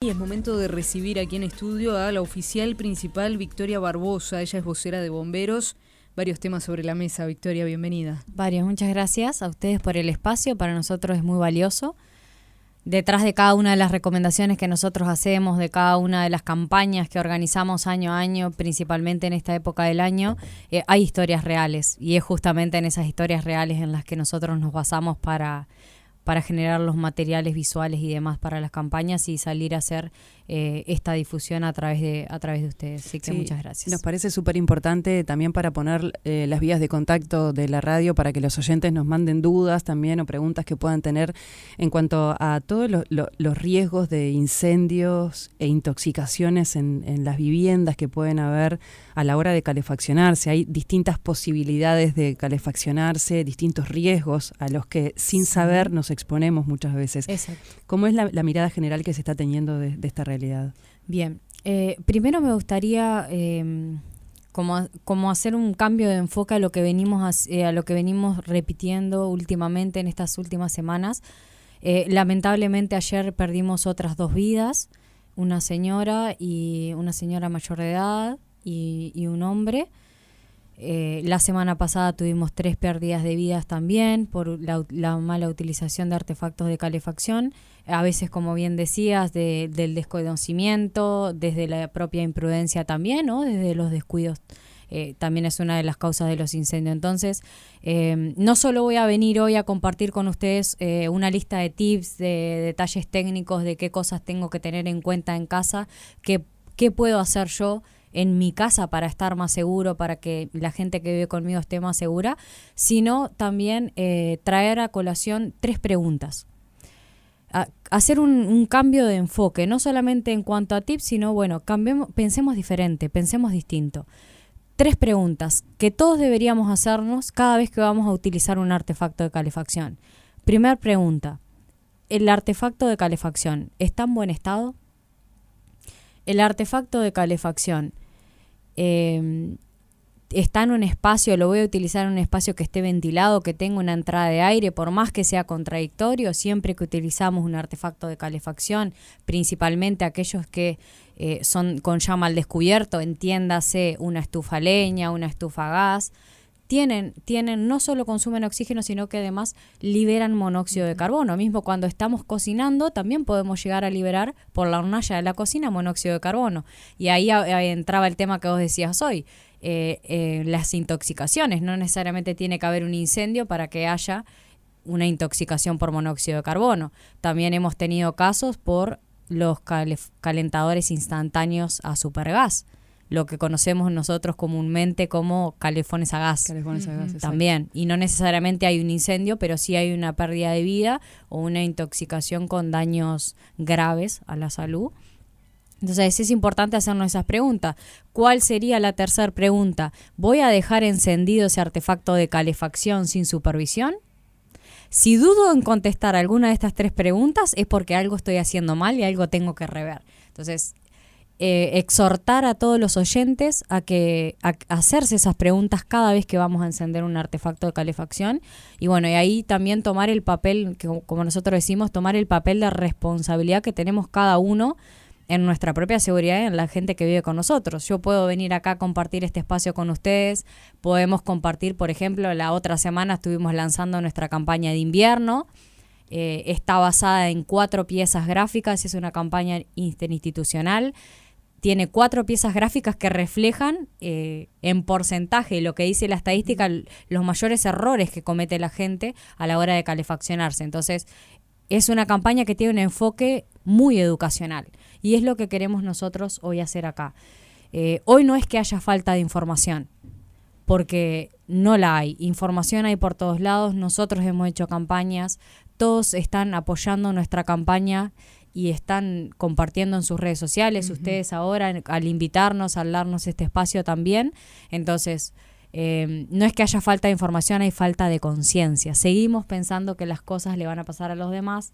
Y es momento de recibir aquí en estudio a la oficial principal Victoria Barbosa. Ella es vocera de bomberos. Varios temas sobre la mesa. Victoria, bienvenida. Varios, muchas gracias a ustedes por el espacio. Para nosotros es muy valioso. Detrás de cada una de las recomendaciones que nosotros hacemos, de cada una de las campañas que organizamos año a año, principalmente en esta época del año, hay historias reales. Y es justamente en esas historias reales en las que nosotros nos basamos para generar los materiales visuales y demás para las campañas y salir a hacer esta difusión a través de ustedes. Así que muchas gracias. Nos parece súper importante también para poner las vías de contacto de la radio para que los oyentes nos manden dudas también o preguntas que puedan tener en cuanto a todos los riesgos de incendios e intoxicaciones en las viviendas que pueden haber a la hora de calefaccionarse. Hay distintas posibilidades de calefaccionarse, distintos riesgos a los que sin saber nos exponemos muchas veces. Exacto. ¿Cómo es la mirada general que se está teniendo de esta realidad? Bien, primero me gustaría como hacer un cambio de enfoque a lo que venimos repitiendo últimamente en estas últimas semanas. Lamentablemente ayer perdimos otras 2 vidas, una señora mayor de edad y un hombre. La semana pasada tuvimos 3 pérdidas de vidas también por la mala utilización de artefactos de calefacción, a veces, como bien decías, del desconocimiento, desde la propia imprudencia también, ¿no? Desde los descuidos. También es una de las causas de los incendios. Entonces, no solo voy a venir hoy a compartir con ustedes una lista de tips, de detalles técnicos, de qué cosas tengo que tener en cuenta en casa, qué puedo hacer yo en mi casa para estar más seguro, para que la gente que vive conmigo esté más segura, sino también traer a colación 3 preguntas. Hacer un cambio de enfoque, no solamente en cuanto a tips, sino pensemos diferente, pensemos distinto. 3 preguntas que todos deberíamos hacernos cada vez que vamos a utilizar un artefacto de calefacción. Primer pregunta, ¿el artefacto de calefacción está en buen estado? El artefacto de calefacción está en un espacio, lo voy a utilizar en un espacio que esté ventilado, que tenga una entrada de aire, por más que sea contradictorio, siempre que utilizamos un artefacto de calefacción, principalmente aquellos que son con llama al descubierto, entiéndase una estufa a leña, una estufa a gas, tienen no solo consumen oxígeno, sino que además liberan monóxido de carbono. Mismo cuando estamos cocinando, también podemos llegar a liberar por la hornalla de la cocina monóxido de carbono. Y ahí entraba el tema que vos decías hoy, las intoxicaciones. No necesariamente tiene que haber un incendio para que haya una intoxicación por monóxido de carbono. También hemos tenido casos por los calentadores instantáneos a supergas, lo que conocemos nosotros comúnmente como calefones a gas. Calefones a gas, también. Y no necesariamente hay un incendio, pero sí hay una pérdida de vida o una intoxicación con daños graves a la salud. Entonces es importante hacernos esas preguntas. ¿Cuál sería la tercera pregunta? ¿Voy a dejar encendido ese artefacto de calefacción sin supervisión? Si dudo en contestar alguna de estas 3 preguntas es porque algo estoy haciendo mal y algo tengo que rever. Entonces, exhortar a todos los oyentes a hacerse esas preguntas cada vez que vamos a encender un artefacto de calefacción y ahí también tomar el papel, que como nosotros decimos, tomar el papel de responsabilidad que tenemos cada uno en nuestra propia seguridad y en la gente que vive con nosotros. Yo puedo venir acá a compartir este espacio con ustedes, podemos compartir, por ejemplo, la otra semana estuvimos lanzando nuestra campaña de invierno. Está basada en 4 piezas gráficas, es una campaña interinstitucional. Tiene 4 piezas gráficas que reflejan en porcentaje lo que dice la estadística, los mayores errores que comete la gente a la hora de calefaccionarse. Entonces, es una campaña que tiene un enfoque muy educacional y es lo que queremos nosotros hoy hacer acá. Hoy no es que haya falta de información, porque no la hay. Información hay por todos lados, nosotros hemos hecho campañas, todos están apoyando nuestra campaña y están compartiendo en sus redes sociales, ustedes ahora al invitarnos, al darnos este espacio también. Entonces, no es que haya falta de información, hay falta de conciencia. Seguimos pensando que las cosas le van a pasar a los demás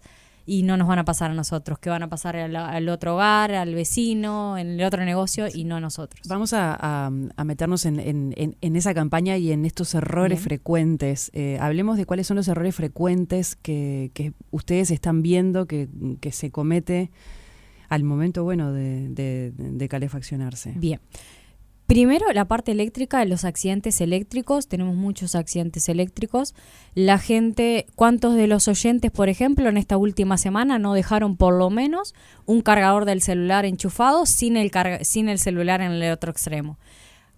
y no nos van a pasar a nosotros, que van a pasar al otro hogar, al vecino, en el otro negocio y no a nosotros. Vamos a meternos en esa campaña y en estos errores frecuentes. Hablemos de cuáles son los errores frecuentes que ustedes están viendo que se comete al momento, bueno, de calefaccionarse. Bien. Primero, la parte eléctrica, los accidentes eléctricos. Tenemos muchos accidentes eléctricos. La gente, ¿cuántos de los oyentes, por ejemplo, en esta última semana no dejaron por lo menos un cargador del celular enchufado sin el celular en el otro extremo?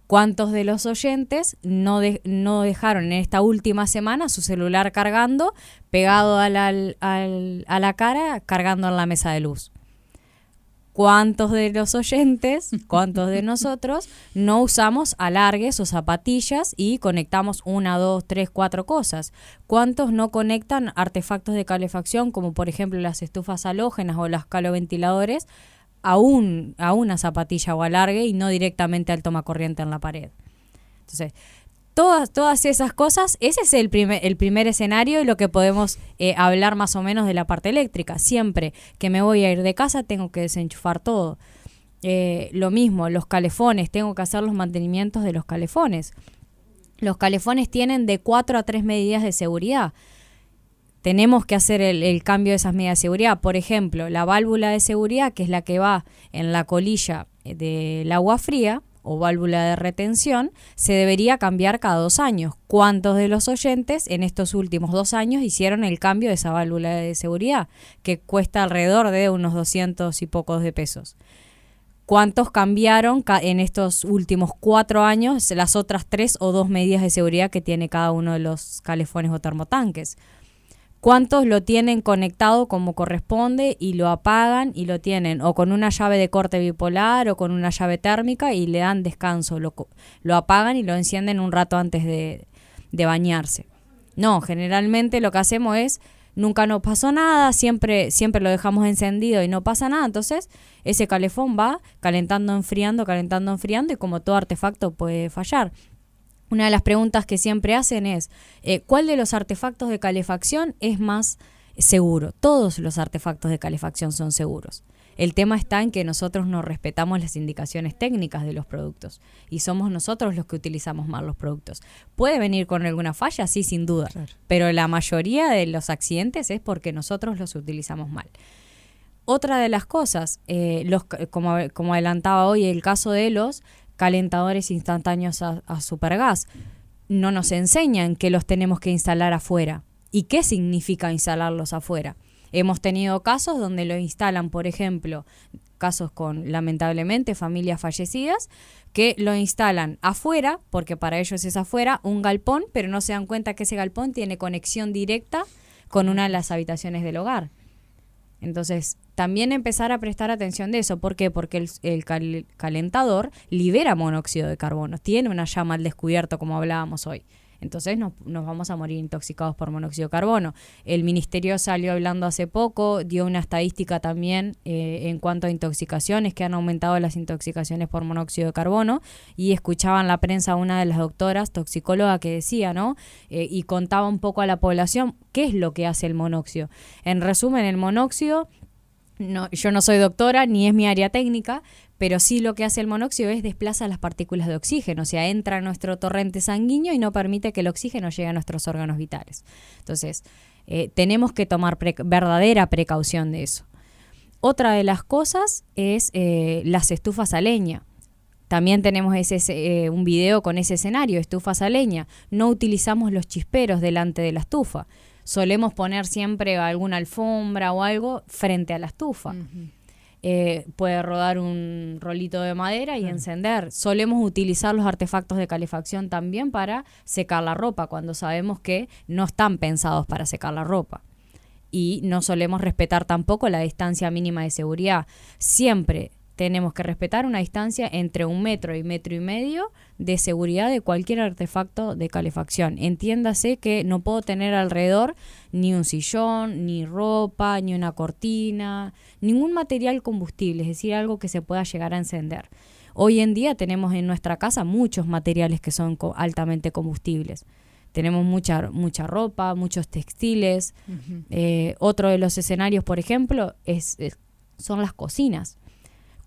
¿Cuántos de los oyentes no dejaron en esta última semana su celular cargando, pegado a la cara, cargando en la mesa de luz? ¿Cuántos de los oyentes, cuántos de nosotros no usamos alargues o zapatillas y conectamos 1, 2, 3, 4 cosas? ¿Cuántos no conectan artefactos de calefacción, como por ejemplo las estufas halógenas o los caloventiladores, a una zapatilla o alargue y no directamente al tomacorriente en la pared? Entonces, todas esas cosas, ese es el primer escenario y lo que podemos hablar más o menos de la parte eléctrica. Siempre que me voy a ir de casa tengo que desenchufar todo. Lo mismo, los calefones, tengo que hacer los mantenimientos de los calefones. Los calefones tienen de 4 a 3 medidas de seguridad. Tenemos que hacer el cambio de esas medidas de seguridad. Por ejemplo, la válvula de seguridad, que es la que va en la colilla del agua fría, o válvula de retención, se debería cambiar cada 2 años. ¿Cuántos de los oyentes en estos últimos 2 años hicieron el cambio de esa válvula de seguridad, que cuesta alrededor de unos 200 y pocos de pesos? ¿Cuántos cambiaron en estos últimos 4 años las otras 3 o 2 medidas de seguridad que tiene cada uno de los calefones o termotanques? ¿Cuántos lo tienen conectado como corresponde y lo apagan y lo tienen o con una llave de corte bipolar o con una llave térmica y le dan descanso? Lo apagan y lo encienden un rato antes de bañarse. No, generalmente lo que hacemos es, nunca nos pasó nada, siempre lo dejamos encendido y no pasa nada. Entonces ese calefón va calentando, enfriando y como todo artefacto puede fallar. Una de las preguntas que siempre hacen es, ¿cuál de los artefactos de calefacción es más seguro? Todos los artefactos de calefacción son seguros. El tema está en que nosotros no respetamos las indicaciones técnicas de los productos y somos nosotros los que utilizamos mal los productos. ¿Puede venir con alguna falla? Sí, sin duda. Claro. Pero la mayoría de los accidentes es porque nosotros los utilizamos mal. Otra de las cosas, como adelantaba hoy, el caso de los calentadores instantáneos a supergas, no nos enseñan que los tenemos que instalar afuera y qué significa instalarlos afuera. Hemos tenido casos donde lo instalan, por ejemplo, casos con, lamentablemente, familias fallecidas, que lo instalan afuera, porque para ellos es afuera, un galpón, pero no se dan cuenta que ese galpón tiene conexión directa con una de las habitaciones del hogar. Entonces, también empezar a prestar atención de eso. ¿Por qué? Porque el calentador libera monóxido de carbono, tiene una llama al descubierto, como hablábamos hoy. Entonces nos vamos a morir intoxicados por monóxido de carbono. El ministerio salió hablando hace poco, dio una estadística también en cuanto a intoxicaciones, que han aumentado las intoxicaciones por monóxido de carbono, y escuchaba en la prensa una de las doctoras, toxicóloga, que decía, ¿no? Y contaba un poco a la población qué es lo que hace el monóxido. En resumen, el monóxido, yo no soy doctora ni es mi área técnica, pero sí lo que hace el monóxido es desplaza las partículas de oxígeno, o sea, entra a nuestro torrente sanguíneo y no permite que el oxígeno llegue a nuestros órganos vitales. Entonces, tenemos que tomar verdadera precaución de eso. Otra de las cosas es las estufas a leña. También tenemos un video con ese escenario, estufas a leña. No utilizamos los chisperos delante de la estufa. Solemos poner siempre alguna alfombra o algo frente a la estufa. Uh-huh. Puede rodar un rolito de madera y encender. Solemos utilizar los artefactos de calefacción también para secar la ropa, cuando sabemos que no están pensados para secar la ropa. Y no solemos respetar tampoco la distancia mínima de seguridad. Siempre tenemos que respetar una distancia entre 1 metro y 1,5 metros de seguridad de cualquier artefacto de calefacción. Entiéndase que no puedo tener alrededor ni un sillón, ni ropa, ni una cortina, ningún material combustible, es decir, algo que se pueda llegar a encender. Hoy en día tenemos en nuestra casa muchos materiales que son altamente combustibles. Tenemos mucha ropa, muchos textiles. Uh-huh. Otro de los escenarios, por ejemplo, son las cocinas.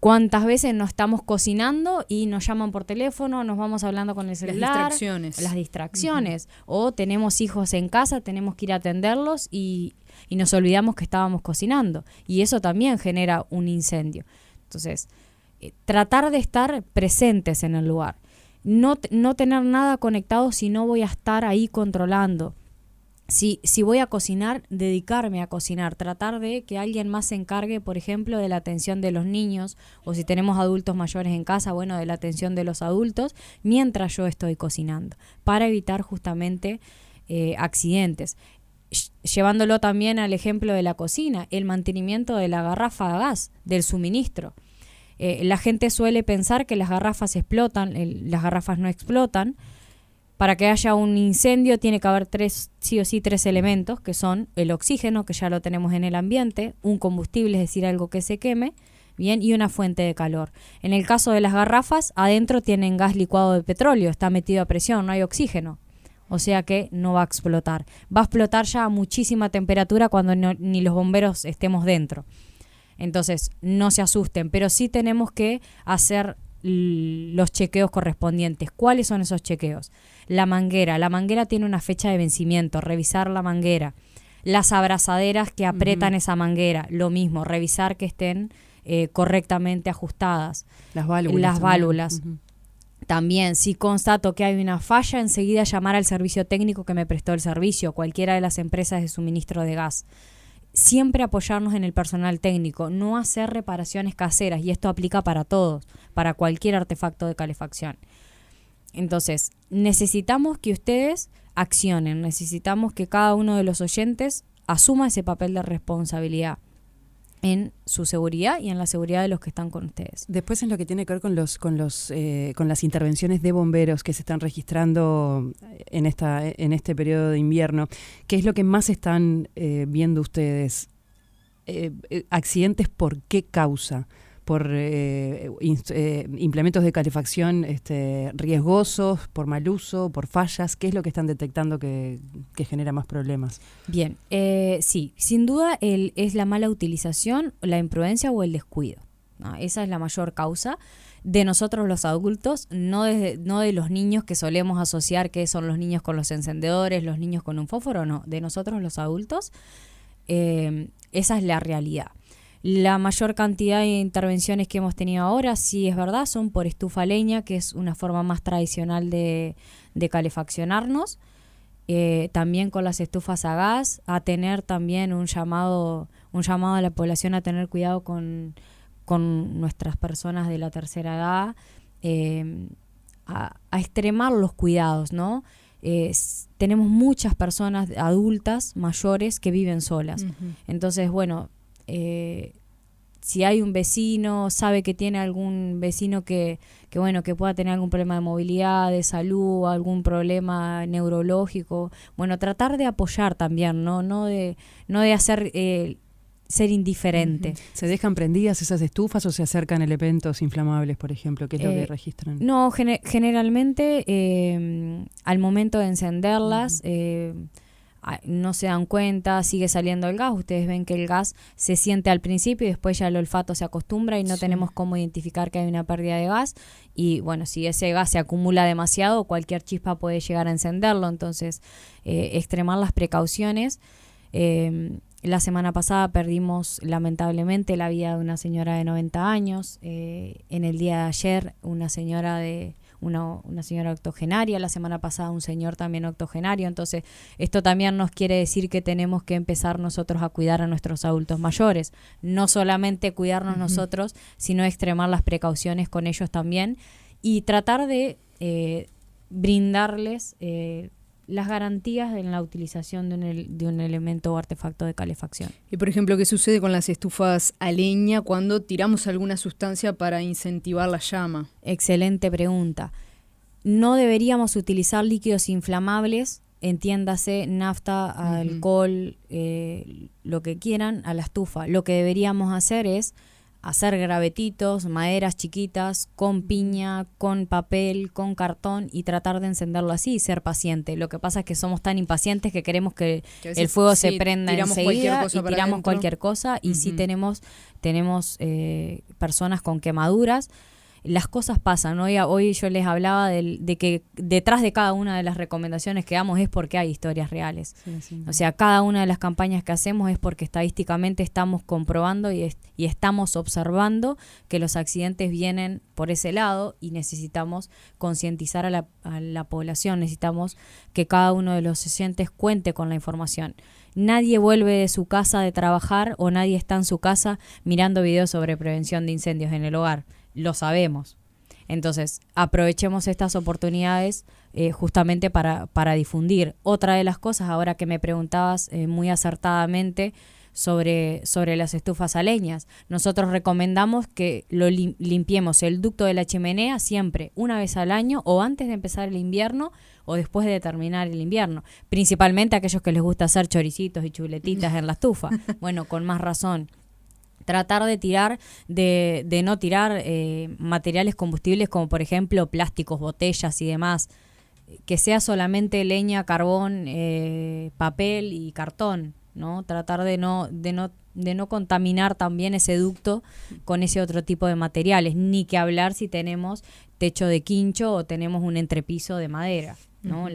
¿Cuántas veces no estamos cocinando y nos llaman por teléfono, nos vamos hablando con el celular? Las distracciones. O tenemos hijos en casa, tenemos que ir a atenderlos y nos olvidamos que estábamos cocinando. Y eso también genera un incendio. Entonces, tratar de estar presentes en el lugar. No tener nada conectado si no voy a estar ahí controlando. Si voy a cocinar, dedicarme a cocinar, tratar de que alguien más se encargue, por ejemplo, de la atención de los niños, o si tenemos adultos mayores en casa, bueno, de la atención de los adultos, mientras yo estoy cocinando, para evitar justamente accidentes. Llevándolo también al ejemplo de la cocina, el mantenimiento de la garrafa de gas, del suministro. La gente suele pensar que las garrafas explotan, las garrafas no explotan. Para que haya un incendio tiene que haber sí o sí tres elementos, que son el oxígeno, que ya lo tenemos en el ambiente, un combustible, es decir, algo que se queme, bien, y una fuente de calor. En el caso de las garrafas, adentro tienen gas licuado de petróleo, está metido a presión, no hay oxígeno, o sea que no va a explotar. Va a explotar ya a muchísima temperatura cuando ni los bomberos estemos dentro. Entonces, no se asusten, pero sí tenemos que hacer los chequeos correspondientes. ¿Cuáles son esos chequeos? La manguera tiene una fecha de vencimiento, revisar la manguera. Las abrazaderas que apretan esa manguera, lo mismo, revisar que estén correctamente ajustadas. Las válvulas. También, si constato que hay una falla, enseguida llamar al servicio técnico que me prestó el servicio, cualquiera de las empresas de suministro de gas. Siempre apoyarnos en el personal técnico, no hacer reparaciones caseras, y esto aplica para todos, para cualquier artefacto de calefacción. Entonces, necesitamos que ustedes accionen, necesitamos que cada uno de los oyentes asuma ese papel de responsabilidad en su seguridad y en la seguridad de los que están con ustedes. Después, en lo que tiene que ver con las intervenciones de bomberos que se están registrando en este periodo de invierno, ¿qué es lo que más están viendo ustedes? ¿Accidentes por qué causa? ¿Por implementos de calefacción riesgosos, por mal uso, por fallas? ¿Qué es lo que están detectando que genera más problemas? Bien, sí, sin duda es la mala utilización, la imprudencia o el descuido, ¿no? Esa es la mayor causa de nosotros los adultos, no de los niños, que solemos asociar que son los niños con los encendedores, los niños con un fósforo, no, de nosotros los adultos. Esa es la realidad. La mayor cantidad de intervenciones que hemos tenido ahora, sí es verdad, son por estufa a leña, que es una forma más tradicional de calefaccionarnos. También con las estufas a gas, a tener también un llamado a la población a tener cuidado con nuestras personas de la tercera edad, a extremar los cuidados, ¿no? Tenemos muchas personas adultas, mayores, que viven solas. Uh-huh. Entonces, bueno, si hay un vecino, sabe que tiene algún vecino que pueda tener algún problema de movilidad, de salud, algún problema neurológico, bueno, tratar de apoyar también, no de hacer ser indiferente. Uh-huh. ¿Se dejan prendidas esas estufas o se acercan elementos inflamables, por ejemplo? ¿Qué es lo que registran? No, generalmente al momento de encenderlas, uh-huh, no se dan cuenta, sigue saliendo el gas. Ustedes ven que el gas se siente al principio y después ya el olfato se acostumbra y no tenemos cómo identificar que hay una pérdida de gas. Y bueno, si ese gas se acumula demasiado, cualquier chispa puede llegar a encenderlo. Entonces, extremar las precauciones. La semana pasada perdimos lamentablemente la vida de una señora de 90 años. En el día de ayer una señora octogenaria, la semana pasada un señor también octogenario. Entonces, esto también nos quiere decir que tenemos que empezar nosotros a cuidar a nuestros adultos mayores. No solamente cuidarnos, uh-huh, nosotros, sino extremar las precauciones con ellos también y tratar de brindarles las garantías en la utilización de un elemento o artefacto de calefacción. Y por ejemplo, ¿qué sucede con las estufas a leña cuando tiramos alguna sustancia para incentivar la llama? Excelente pregunta. No deberíamos utilizar líquidos inflamables, entiéndase nafta, alcohol, lo que quieran, a la estufa. Lo que deberíamos hacer es hacer gravetitos, maderas chiquitas, con piña, con papel, con cartón y tratar de encenderlo así y ser paciente. Lo que pasa es que somos tan impacientes que queremos que el fuego se prenda enseguida y tiramos cualquier cosa y sí tenemos personas con quemaduras. Las cosas pasan. Hoy yo les hablaba de que detrás de cada una de las recomendaciones que damos es porque hay historias reales. Sí. O sea, cada una de las campañas que hacemos es porque estadísticamente estamos comprobando y estamos observando que los accidentes vienen por ese lado y necesitamos concientizar a la población. Necesitamos que cada uno de los oyentes cuente con la información. Nadie vuelve de su casa de trabajar o nadie está en su casa mirando videos sobre prevención de incendios en el hogar. Lo sabemos. Entonces, aprovechemos estas oportunidades justamente para difundir. Otra de las cosas, ahora que me preguntabas muy acertadamente sobre las estufas a leñas, nosotros recomendamos que lo limpiemos el ducto de la chimenea siempre, una vez al año o antes de empezar el invierno o después de terminar el invierno. Principalmente a aquellos que les gusta hacer choricitos y chuletitas en la estufa. Bueno, con más razón. Tratar de tirar, de no tirar materiales combustibles como por ejemplo plásticos, botellas y demás, que sea solamente leña, carbón, papel y cartón, ¿no? Tratar de no contaminar también ese ducto con ese otro tipo de materiales, ni que hablar si tenemos techo de quincho o tenemos un entrepiso de madera, ¿no?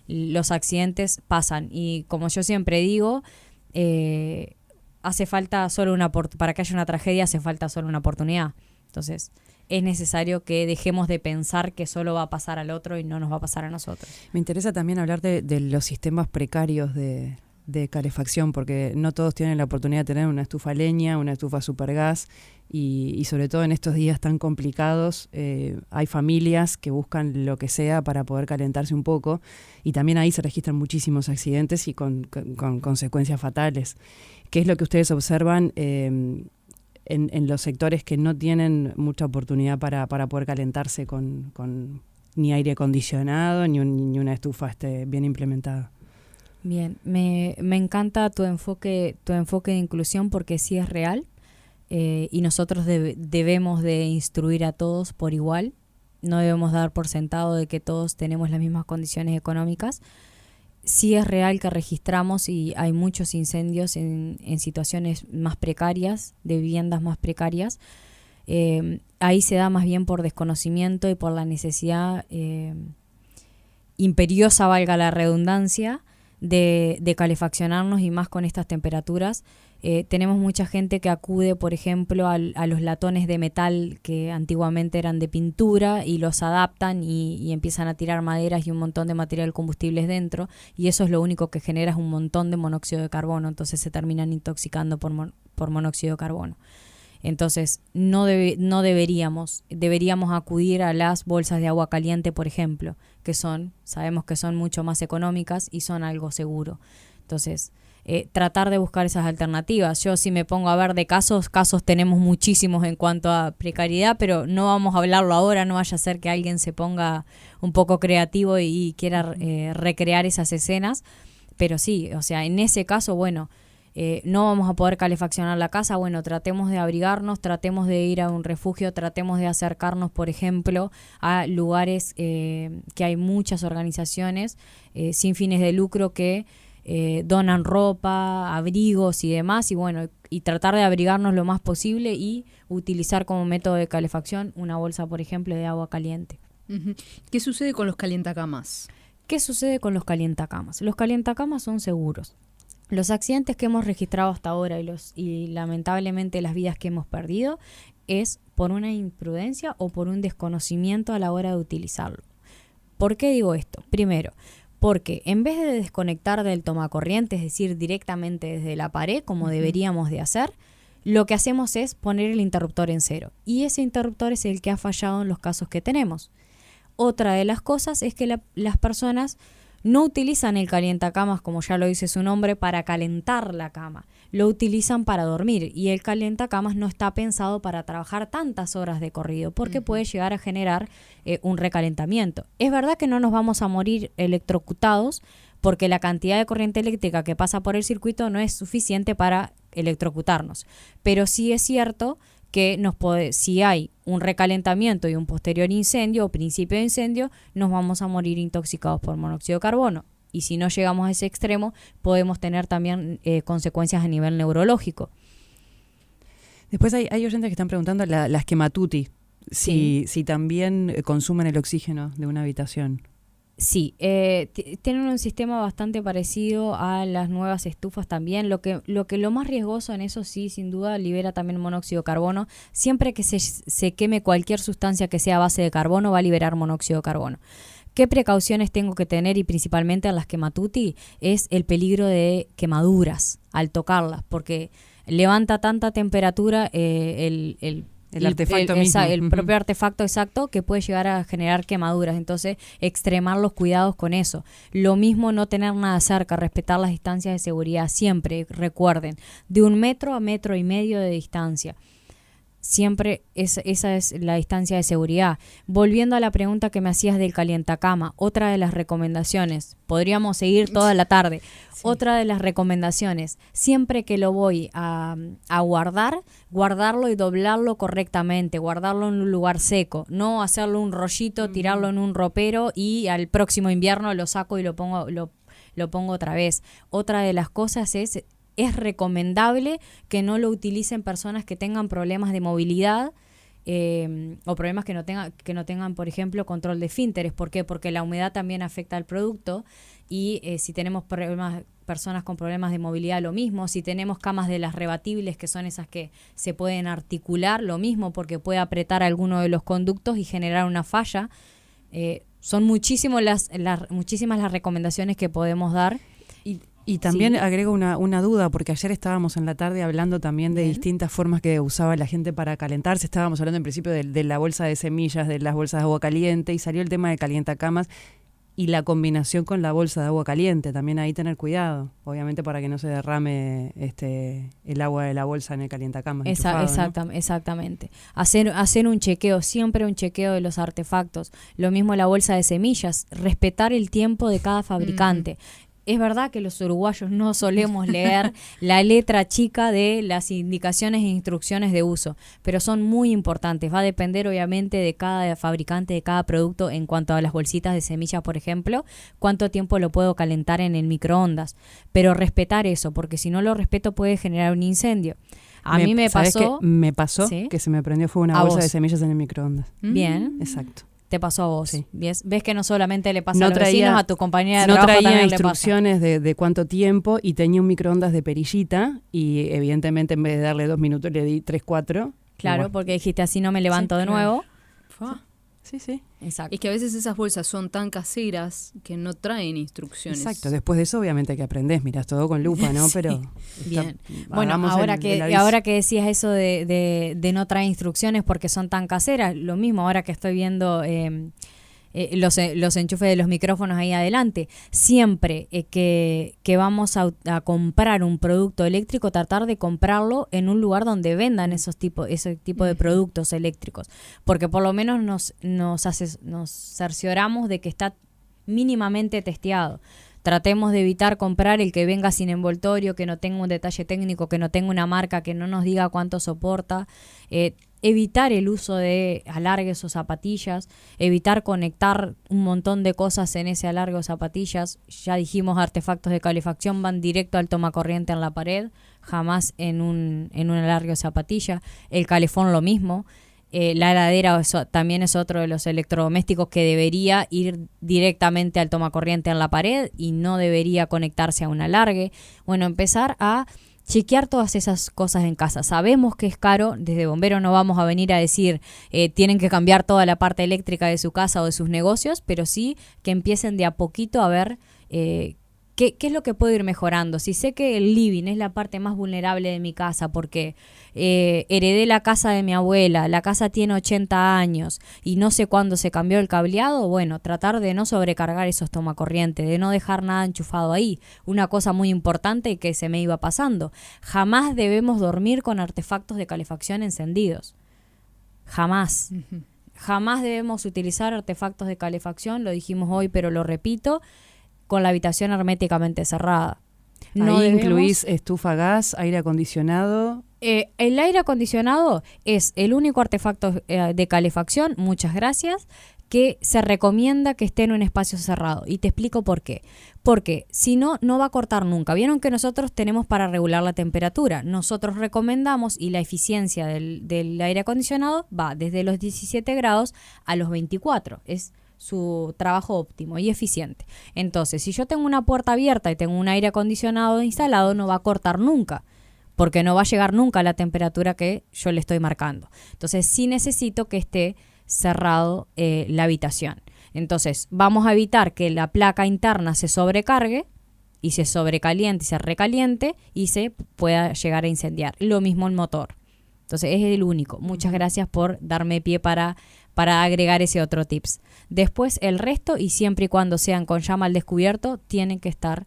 Los accidentes pasan y como yo siempre digo, hace falta solo para que haya una tragedia hace falta solo una oportunidad. Entonces, es necesario que dejemos de pensar que solo va a pasar al otro y no nos va a pasar a nosotros. Me interesa también hablar de los sistemas precarios de calefacción, porque no todos tienen la oportunidad de tener una estufa a leña, una estufa supergas y sobre todo en estos días tan complicados hay familias que buscan lo que sea para poder calentarse un poco y también ahí se registran muchísimos accidentes y con consecuencias fatales. ¿Qué es lo que ustedes observan en los sectores que no tienen mucha oportunidad para poder calentarse con ni aire acondicionado ni una estufa bien implementada? Bien, me encanta tu enfoque de inclusión porque sí es real y nosotros debemos de instruir a todos por igual. No debemos dar por sentado de que todos tenemos las mismas condiciones económicas. Sí es real que registramos y hay muchos incendios en situaciones más precarias, de viviendas más precarias. Ahí se da más bien por desconocimiento y por la necesidad imperiosa, valga la redundancia, de calefaccionarnos y más con estas temperaturas. Tenemos mucha gente que acude, por ejemplo, a los latones de metal que antiguamente eran de pintura y los adaptan y empiezan a tirar maderas y un montón de material combustibles dentro y eso es lo único que genera es un montón de monóxido de carbono, entonces se terminan intoxicando por monóxido de carbono. Entonces deberíamos acudir a las bolsas de agua caliente, por ejemplo, sabemos que son mucho más económicas y son algo seguro. Entonces, tratar de buscar esas alternativas. Yo si me pongo a ver de casos tenemos muchísimos en cuanto a precariedad, pero no vamos a hablarlo ahora, no vaya a ser que alguien se ponga un poco creativo y quiera recrear esas escenas, pero sí, o sea, en ese caso, bueno, no vamos a poder calefaccionar la casa, bueno, tratemos de abrigarnos, tratemos de ir a un refugio, tratemos de acercarnos, por ejemplo, a lugares que hay muchas organizaciones sin fines de lucro que donan ropa, abrigos y demás, y bueno, y tratar de abrigarnos lo más posible y utilizar como método de calefacción una bolsa, por ejemplo, de agua caliente. Uh-huh. ¿Qué sucede con los calientacamas? ¿Qué sucede con los calientacamas? Los calientacamas son seguros. Los accidentes que hemos registrado hasta ahora y lamentablemente las vidas que hemos perdido es por una imprudencia o por un desconocimiento a la hora de utilizarlo. ¿Por qué digo esto? Primero, porque en vez de desconectar del tomacorriente, es decir, directamente desde la pared, como deberíamos de hacer, lo que hacemos es poner el interruptor en cero. Y ese interruptor es el que ha fallado en los casos que tenemos. Otra de las cosas es que las personas no utilizan el calientacamas, como ya lo dice su nombre, para calentar la cama. Lo utilizan para dormir y el calientacamas no está pensado para trabajar tantas horas de corrido porque puede llegar a generar un recalentamiento. Es verdad que no nos vamos a morir electrocutados porque la cantidad de corriente eléctrica que pasa por el circuito no es suficiente para electrocutarnos. Pero sí es cierto que si hay un recalentamiento y un posterior incendio o principio de incendio, nos vamos a morir intoxicados por monóxido de carbono. Y si no llegamos a ese extremo, podemos tener también consecuencias a nivel neurológico. Después hay oyentes que están preguntando las quematuti, si también consumen el oxígeno de una habitación. Sí, tienen un sistema bastante parecido a las nuevas estufas también. Lo más riesgoso en eso, sí, sin duda, libera también monóxido de carbono. Siempre que se queme cualquier sustancia que sea a base de carbono, va a liberar monóxido de carbono. ¿Qué precauciones tengo que tener? Y principalmente en las quematuti es el peligro de quemaduras al tocarlas, porque levanta tanta temperatura el artefacto mismo. El propio artefacto exacto, que puede llegar a generar quemaduras. Entonces, extremar los cuidados con eso. Lo mismo, no tener nada cerca, respetar las distancias de seguridad siempre, recuerden, de 1 metro a 1,5 metros de distancia. Siempre esa es la distancia de seguridad. Volviendo a la pregunta que me hacías del calientacama, otra de las recomendaciones, podríamos seguir toda la tarde, sí. Otra de las recomendaciones, siempre que lo voy a guardarlo y doblarlo correctamente, guardarlo en un lugar seco, no hacerlo un rollito, tirarlo en un ropero y al próximo invierno lo saco y lo pongo otra vez. Otra de las cosas es recomendable que no lo utilicen personas que tengan problemas de movilidad o problemas que no tengan, por ejemplo, control de esfínteres. ¿Por qué? Porque la humedad también afecta al producto y si tenemos personas con problemas de movilidad, lo mismo. Si tenemos camas de las rebatibles, que son esas que se pueden articular, lo mismo, porque puede apretar alguno de los conductos y generar una falla. Son muchísimas las recomendaciones que podemos dar. Y también agrego una duda, porque ayer estábamos en la tarde hablando también de distintas formas que usaba la gente para calentarse. Estábamos hablando en principio de la bolsa de semillas, de las bolsas de agua caliente, y salió el tema de calientacamas y la combinación con la bolsa de agua caliente. También ahí tener cuidado, obviamente, para que no se derrame el agua de la bolsa en el calientacamas. Exactamente. Hacer un chequeo, siempre un chequeo de los artefactos. Lo mismo la bolsa de semillas, respetar el tiempo de cada fabricante. Es verdad que los uruguayos no solemos leer la letra chica de las indicaciones e instrucciones de uso, pero son muy importantes. Va a depender obviamente de cada fabricante, de cada producto. En cuanto a las bolsitas de semillas, por ejemplo, cuánto tiempo lo puedo calentar en el microondas. Pero respetar eso, porque si no lo respeto puede generar un incendio. A mí me pasó... Me pasó que se me prendió fuego una bolsa de semillas en el microondas. Bien. Exacto. Te pasó a vos. Sí. ¿Ves que no solamente le pasa a los vecinos, a tu compañera de trabajo también le pasa? No traía instrucciones de cuánto tiempo, y tenía un microondas de perillita, y evidentemente en vez de darle 2 minutos le di 3, 4. Claro, porque dijiste así no me levanto de nuevo. Sí. Exacto. Es que a veces esas bolsas son tan caseras que no traen instrucciones. Exacto. Después de eso, obviamente que aprendés, mirás todo con lupa, ¿no? Pero bien. Bueno, ahora que decías eso de no traer instrucciones porque son tan caseras, lo mismo ahora que estoy viendo los enchufes de los micrófonos ahí adelante. Siempre que vamos a comprar un producto eléctrico, tratar de comprarlo en un lugar donde vendan ese tipo de productos eléctricos, porque por lo menos nos cercioramos de que está mínimamente testeado. Tratemos de evitar comprar el que venga sin envoltorio, que no tenga un detalle técnico, que no tenga una marca, que no nos diga cuánto soporta. Evitar el uso de alargues o zapatillas, evitar conectar un montón de cosas en ese alargue o zapatillas. Ya dijimos, artefactos de calefacción van directo al tomacorriente en la pared, jamás en un alargue o zapatilla. El calefón lo mismo. La heladera también es otro de los electrodomésticos que debería ir directamente al tomacorriente en la pared y no debería conectarse a un alargue. Bueno, empezar a chequear todas esas cosas en casa. Sabemos que es caro, desde Bomberos no vamos a venir a decir tienen que cambiar toda la parte eléctrica de su casa o de sus negocios, pero sí que empiecen de a poquito a ver ¿qué es lo que puedo ir mejorando? Si sé que el living es la parte más vulnerable de mi casa porque heredé la casa de mi abuela, la casa tiene 80 años y no sé cuándo se cambió el cableado, bueno, tratar de no sobrecargar esos tomacorrientes, de no dejar nada enchufado ahí. Una cosa muy importante que se me iba pasando. Jamás debemos dormir con artefactos de calefacción encendidos. Jamás. Uh-huh. Jamás debemos utilizar artefactos de calefacción, lo dijimos hoy, pero lo repito, con la habitación herméticamente cerrada. No incluís estufa gas, aire acondicionado. El aire acondicionado es el único artefacto de calefacción, muchas gracias, que se recomienda que esté en un espacio cerrado. Y te explico por qué. Porque si no, no va a cortar nunca. Vieron que nosotros tenemos para regular la temperatura. Nosotros recomendamos, y la eficiencia del aire acondicionado va desde los 17 grados a los 24. Es su trabajo óptimo y eficiente. Entonces, si yo tengo una puerta abierta y tengo un aire acondicionado instalado, no va a cortar nunca, porque no va a llegar nunca a la temperatura que yo le estoy marcando. Entonces, sí necesito que esté cerrado la habitación. Entonces, vamos a evitar que la placa interna se sobrecargue y se sobrecaliente y se recaliente y se pueda llegar a incendiar. Lo mismo el motor. Entonces, es el único. Muchas gracias por darme pie para agregar ese otro tips. Después, el resto, y siempre y cuando sean con llama al descubierto, tienen que estar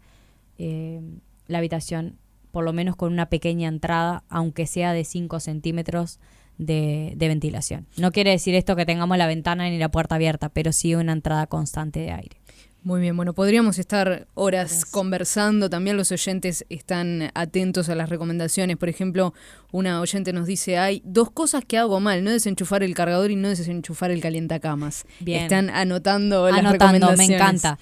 la habitación por lo menos con una pequeña entrada, aunque sea de 5 centímetros de ventilación. No quiere decir esto que tengamos la ventana ni la puerta abierta, pero sí una entrada constante de aire. Muy bien, bueno, podríamos estar horas conversando. También los oyentes están atentos a las recomendaciones. Por ejemplo, una oyente nos dice, hay 2 cosas que hago mal: no desenchufar el cargador y no desenchufar el calientacamas. Bien. Están anotando las recomendaciones. Me encanta.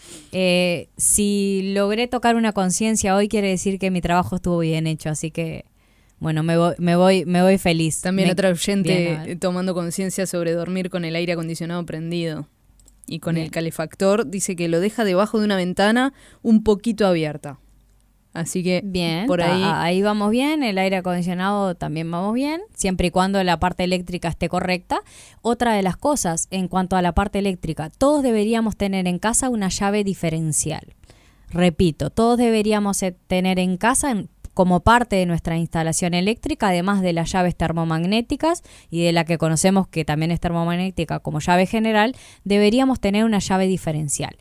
Si logré tocar una conciencia hoy, quiere decir que mi trabajo estuvo bien hecho, así que bueno, me voy feliz. También otra oyente tomando conciencia sobre dormir con el aire acondicionado prendido y con el calefactor. Dice que lo deja debajo de una ventana un poquito abierta. Así que bien, por ahí vamos bien. El aire acondicionado también vamos bien, siempre y cuando la parte eléctrica esté correcta. Otra de las cosas en cuanto a la parte eléctrica, todos deberíamos tener en casa una llave diferencial. Repito, todos deberíamos tener en casa como parte de nuestra instalación eléctrica, además de las llaves termomagnéticas y de la que conocemos que también es termomagnética como llave general, deberíamos tener una llave diferencial.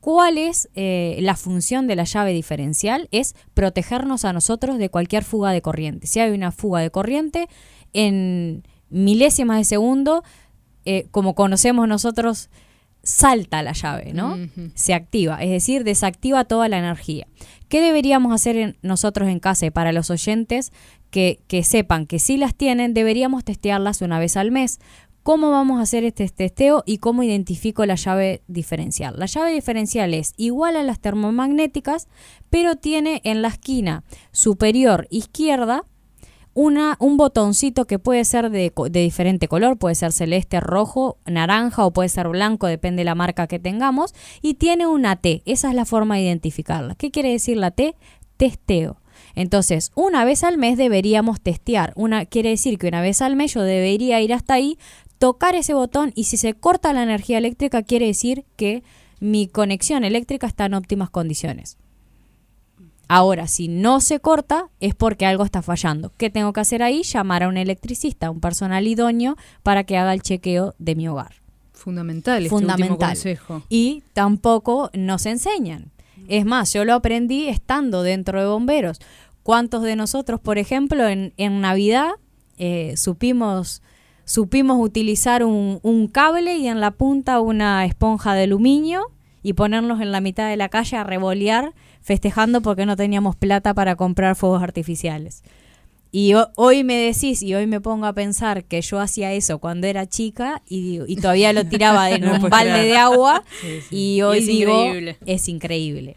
¿Cuál es la función de la llave diferencial? Es protegernos a nosotros de cualquier fuga de corriente. Si hay una fuga de corriente, en milésimas de segundo, como conocemos nosotros, salta la llave, ¿no? Se activa, es decir, desactiva toda la energía. ¿Qué deberíamos hacer nosotros en casa? Y para los oyentes que sepan que si las tienen, deberíamos testearlas una vez al mes. ¿Cómo vamos a hacer este testeo y cómo identifico la llave diferencial? La llave diferencial es igual a las termomagnéticas, pero tiene en la esquina superior izquierda un botoncito que puede ser de diferente color, puede ser celeste, rojo, naranja o puede ser blanco, depende de la marca que tengamos, y tiene una T. Esa es la forma de identificarla. ¿Qué quiere decir la T? Testeo. Entonces, una vez al mes deberíamos testear. Quiere decir que una vez al mes yo debería ir hasta ahí, tocar ese botón, y si se corta la energía eléctrica, quiere decir que mi conexión eléctrica está en óptimas condiciones. Ahora, si no se corta, es porque algo está fallando. ¿Qué tengo que hacer ahí? Llamar a un electricista, un personal idóneo, para que haga el chequeo de mi hogar. Fundamental este último consejo. Y tampoco nos enseñan. Es más, yo lo aprendí estando dentro de bomberos. ¿Cuántos de nosotros, por ejemplo, en Navidad supimos utilizar un cable y en la punta una esponja de aluminio y ponernos en la mitad de la calle a revolear, festejando porque no teníamos plata para comprar fuegos artificiales? Y hoy me decís, y hoy me pongo a pensar que yo hacía eso cuando era chica y todavía lo tiraba en un balde de agua, y hoy increíble. Es increíble.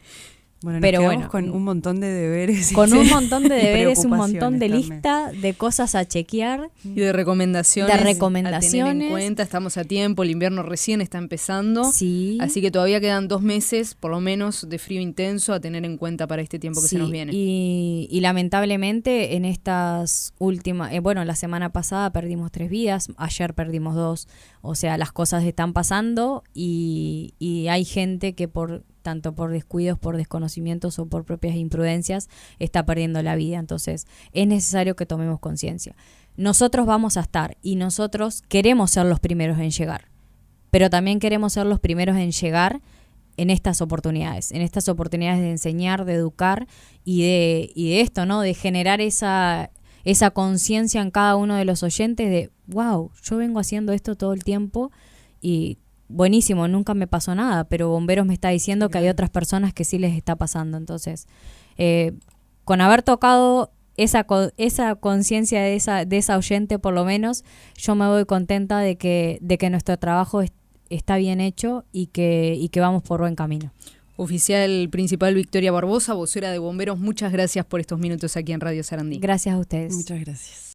Bueno, nos quedamos con un montón de deberes. Con un montón de deberes, un montón de lista de cosas a chequear. Y de recomendaciones. A tener en cuenta. Estamos a tiempo, el invierno recién está empezando. Sí. Así que todavía quedan 2 meses, por lo menos, de frío intenso a tener en cuenta para este tiempo que se nos viene. Y lamentablemente en estas últimas, la semana pasada perdimos 3 vidas, ayer perdimos 2. O sea, las cosas están pasando y hay gente que tanto por descuidos, por desconocimientos o por propias imprudencias, está perdiendo la vida. Entonces, es necesario que tomemos conciencia. Nosotros vamos a estar y nosotros queremos ser los primeros en llegar, pero también queremos ser los primeros en llegar en estas oportunidades de enseñar, de educar y de esto, ¿no? De generar esa conciencia en cada uno de los oyentes de, wow, yo vengo haciendo esto todo el tiempo y buenísimo, nunca me pasó nada, pero Bomberos me está diciendo que hay otras personas que sí les está pasando. Entonces, con haber tocado esa conciencia de esa oyente, por lo menos, yo me voy contenta de que nuestro trabajo está bien hecho y que vamos por buen camino. Oficial Principal Victoria Barbosa, vocera de Bomberos, muchas gracias por estos minutos aquí en Radio Sarandí. Gracias a ustedes. Muchas gracias.